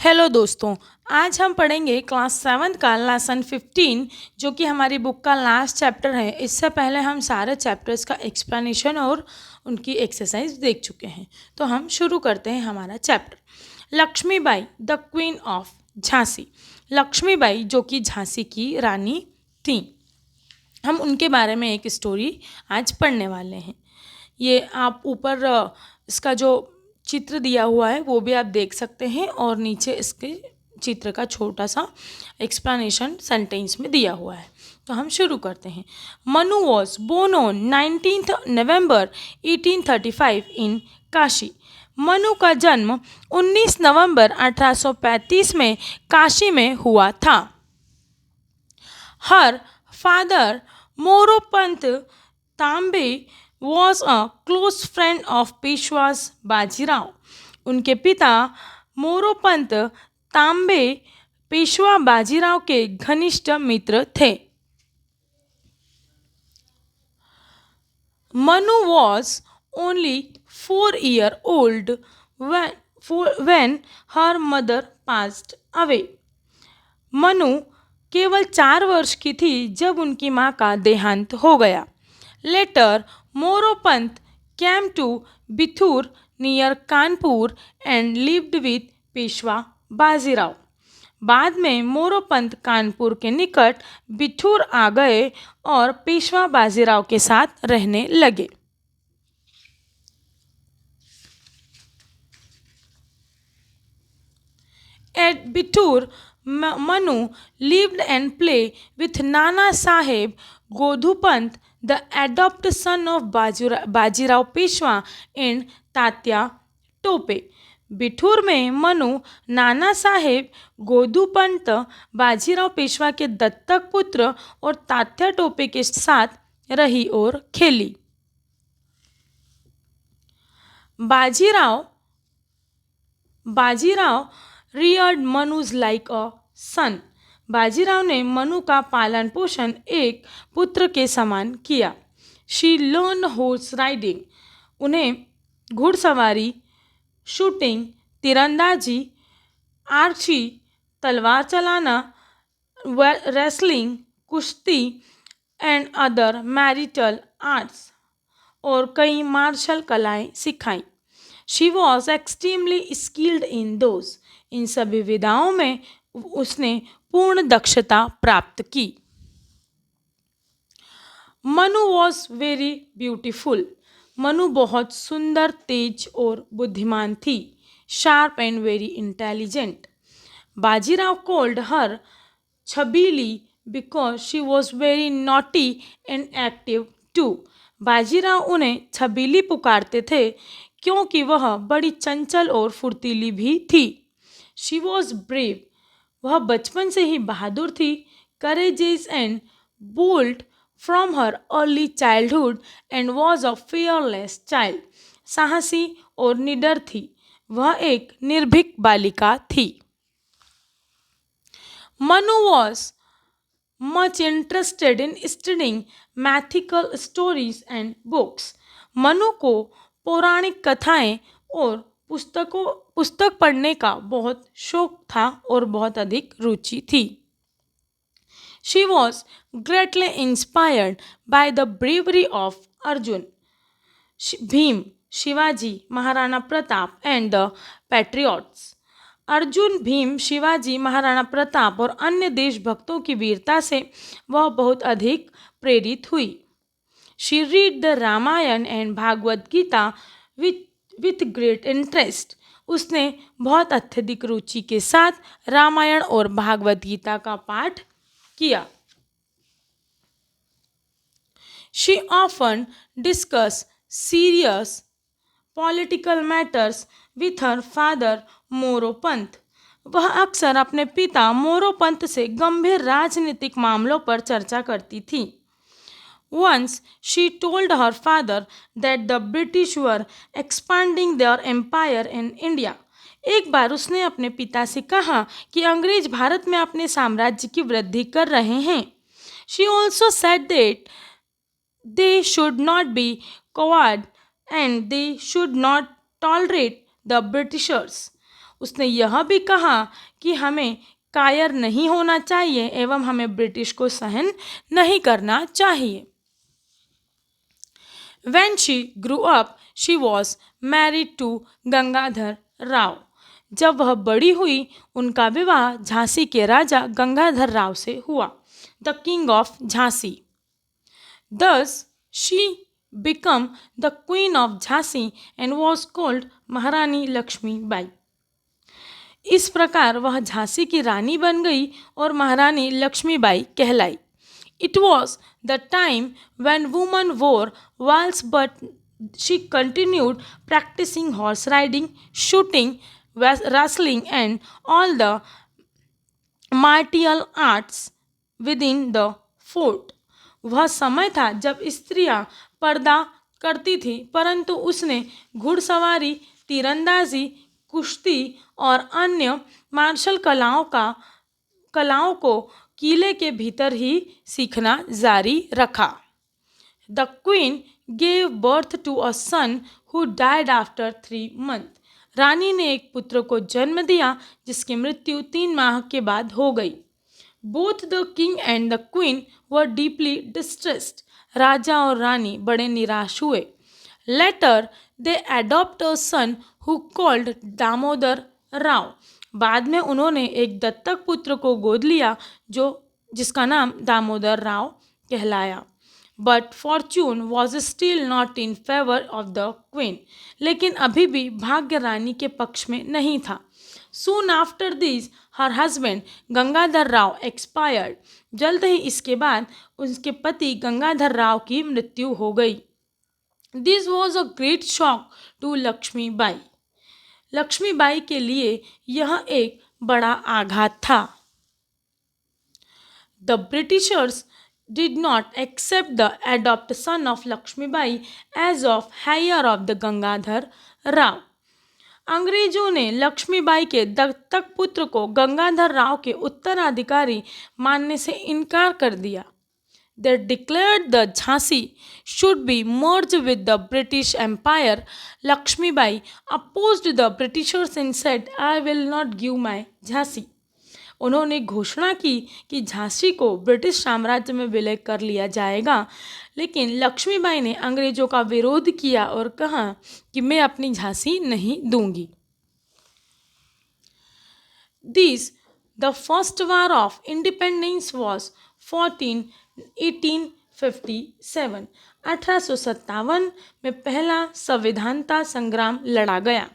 Hello दोस्तों। आज हम पढ़ेंगे क्लास 7 का लेसन 15 जो कि हमारी बुक का लास्ट चैप्टर है। इससे पहले हम सारे चैप्टर्स का एक्सप्लेनेशन और उनकी एक्सरसाइज देख चुके हैं। तो हम शुरू करते हैं हमारा chapter. Lakshmibai the queen of Jhansi. Lakshmibai जो कि झांसी की रानी थी, हम उनके बारे में एक स्टोरी आज पढ़ने वाले हैं। ये आप ऊपर इसका जो चित्र दिया हुआ है वो भी आप देख सकते हैं और नीचे इसके चित्र का छोटा सा एक्सप्लेनेशन सेंटेंस में दिया हुआ है। तो हम शुरू करते हैं। मनु वॉज बोर्न ऑन 19 नवंबर 1835 इन काशी। मनु का जन्म 19 नवंबर 1835 में काशी में हुआ था। Her father Moropant Tambe was a close friend of Peshwas Bajirao. उनके पिता मोरोपंत तांबे पेशवा बाजीराव के घनिष्ठ मित्र थे। Manu was only 4 years old when her mother passed away। Manu केवल 4 वर्ष की थी जब उनकी माँ का देहांत हो गया। Later Moropant came to Bithur near Kanpur and lived with Peshwa Bajirao. बाद में मोरोपंत कानपुर के निकट बिथुर आ गए और पेशवा बाजीराव के साथ रहने लगे। At Bithur, Manu lived and played with Nana Sahib Godhupant, the adopted son of Bajirao Peshwa and Tatya Tope। Bithoor में मनु नाना साहेब गोदूपंत बाजीराव पेशवा के दत्तक पुत्र और तात्या टोपे के साथ रही और खेली। Bajirao reared Manus like a son। Bajirao ने मनु का पालन पोषण एक पुत्र के समान किया। She learned horse riding। उन्हें घुड़सवारी, शूटिंग, तीरंदाजी, आर्ची, तलवार चलाना, रेसलिंग, कुश्ती एंड अदर मैरिटल आर्ट्स और कई मार्शल कलाएं सिखाई। She was extremely skilled in those। इन सभी विधाओं में उसने पूर्ण दक्षता प्राप्त की। Manu was very beautiful. Manu बहुत सुंदर, तेज और बुद्धिमान थी। Sharp and very intelligent. Bajirao called her Chhabili because she was very naughty and active too. Bajirao उन्हें छबीली पुकारते थे क्योंकि वह बड़ी चंचल और फुर्तीली भी थी। She was brave. वह बचपन से ही बहादुर थी। Courageous and bold from her early childhood and was a fearless child. साहसी और निडर थी। वह एक निर्भीक बालिका थी। Manu was much interested in studying mythical stories and books. Manu को पौराणिक कथाएं और पुस्तक पढ़ने का बहुत शौक था और बहुत अधिक रुचि थी। She was greatly inspired by the bravery of Arjun, Bhim, Shivaji, Maharana Pratap and the patriots. Arjun, Bhim, Shivaji, Maharana Pratap और अन्य देशभक्तों की वीरता से वह बहुत अधिक प्रेरित हुई। She read the Ramayana and Bhagavad Gita with great interest। उसने बहुत अत्यधिक रुचि के साथ रामायण और भागवत गीता का पाठ किया। She often discussed serious political matters with her father Moropant. वह अक्सर अपने पिता मोरोपंत से गंभीर राजनीतिक मामलों पर चर्चा करती थी। Once she told her father that the British were expanding their empire in India। एक बार उसने अपने पिता से कहा कि अंग्रेज भारत में अपने साम्राज्य की वृद्धि कर रहे हैं। She also said that they should not be coward and they should not tolerate the Britishers। उसने यह भी कहा कि हमें कायर नहीं होना चाहिए एवं हमें ब्रिटिश को सहन नहीं करना चाहिए। When she grew up, she was married to Gangadhar Rao. जब वह बड़ी हुई उनका विवाह झांसी के राजा गंगाधर राव से हुआ, the king of Jhansi. Thus, she became the queen of Jhansi and was called महारानी लक्ष्मी बाई। इस प्रकार वह झांसी की रानी बन गई और महारानी लक्ष्मीबाई कहलाई। It was the time when women wore veils, but she continued practicing horse riding, shooting, wrestling, and all the martial arts within the fort। वह समय था जब स्त्रियां पर्दा करती थी, परंतु उसने घुड़सवारी, तीरंदाजी, कुश्ती और अन्य मार्शल कलाओं को किले के भीतर ही सीखना जारी रखा। The queen gave birth to a son who died after 3 months। रानी ने एक पुत्र को जन्म दिया जिसकी मृत्यु 3 माह के बाद हो गई। Both the king and the queen were deeply distressed. राजा और रानी बड़े निराश हुए। Later they adopt a son who called Damodar Rao. बाद में उन्होंने एक दत्तक पुत्र को गोद लिया जिसका नाम दामोदर राव कहलाया। But Fortune was still not in favour of the queen. लेकिन अभी भी भाग्य रानी के पक्ष में नहीं था। Soon after this her husband Gangadhar Rao expired. जल्द ही इसके बाद उसके पति गंगाधर राव की मृत्यु हो गई। This was a great shock to Lakshmibai. Lakshmibai के लिए यह एक बड़ा आघात था। The Britishers did not accept the adopted son of Lakshmibai as of heir of the Gangadhar Rao। अंग्रेजों ने लक्ष्मीबाई के दत्तक पुत्र को गंगाधर राव के उत्तराधिकारी मानने से इनकार कर दिया। They declared the Jhansi should be merged with the British Empire। Lakshmibai opposed the Britishers and said, I will not give my Jhansi। उन्होंने घोषणा की कि झांसी को ब्रिटिश साम्राज्य में विलय कर लिया जाएगा, लेकिन लक्ष्मीबाई ने अंग्रेजों का विरोध किया और कहा कि मैं अपनी झांसी नहीं दूंगी। This the first war of independence was 1857। 1857 में पहला संविधानता संग्राम लड़ा गया।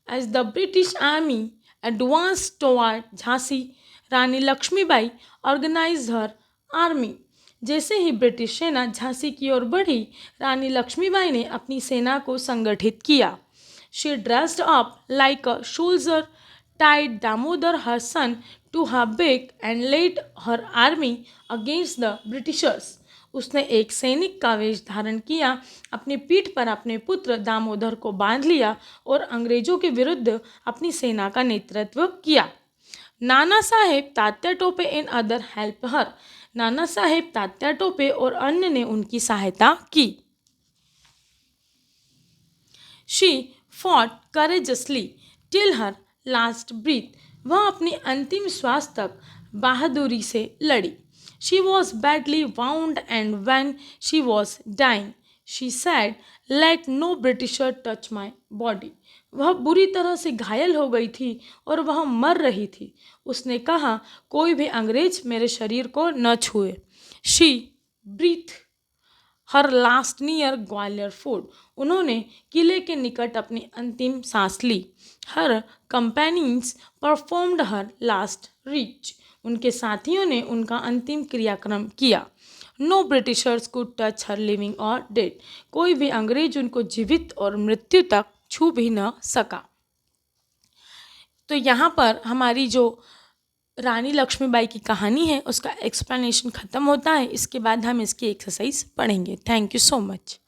As the British army advance toward Jhansi, Rani Lakshmibai organized her army. जैसे ही ब्रिटिश सेना झांसी की ओर बढ़ी, रानी लक्ष्मीबाई ने अपनी सेना को संगठित किया। She dressed up like a soldier, tied Damodar her son to her back and led her army against the Britishers. उसने एक सैनिक का वेश धारण किया, अपनी पीठ पर अपने पुत्र दामोदर को बांध लिया और अंग्रेजों के विरुद्ध अपनी सेना का नेतृत्व किया। Nana Saheb, Tatya Tope and other help her. Nana Saheb, Tatya Tope और अन्य ने उनकी सहायता की। She fought courageously till her last breath. वह अपनी अंतिम श्वास तक बहादुरी से लड़ी। She was badly wounded and when she was dying, she said, "Let no Britisher touch my body." वह बुरी तरह से घायल हो गई थी और वह मर रही थी। उसने कहा, कोई भी अंग्रेज मेरे शरीर को न छुए। She breathed her last near Gwalior fort. उन्होंने किले के निकट अपनी अंतिम सांस ली। Her companions performed her last rites। उनके साथियों ने उनका अंतिम क्रियाक्रम किया। No Britishers could touch her living और डेड। कोई भी अंग्रेज उनको जीवित और मृत्यु तक छू भी न सका। तो यहाँ पर हमारी जो रानी लक्ष्मीबाई की कहानी है उसका एक्सप्लेनेशन ख़त्म होता है। इसके बाद हम इसकी एक्सरसाइज पढ़ेंगे। Thank you so much.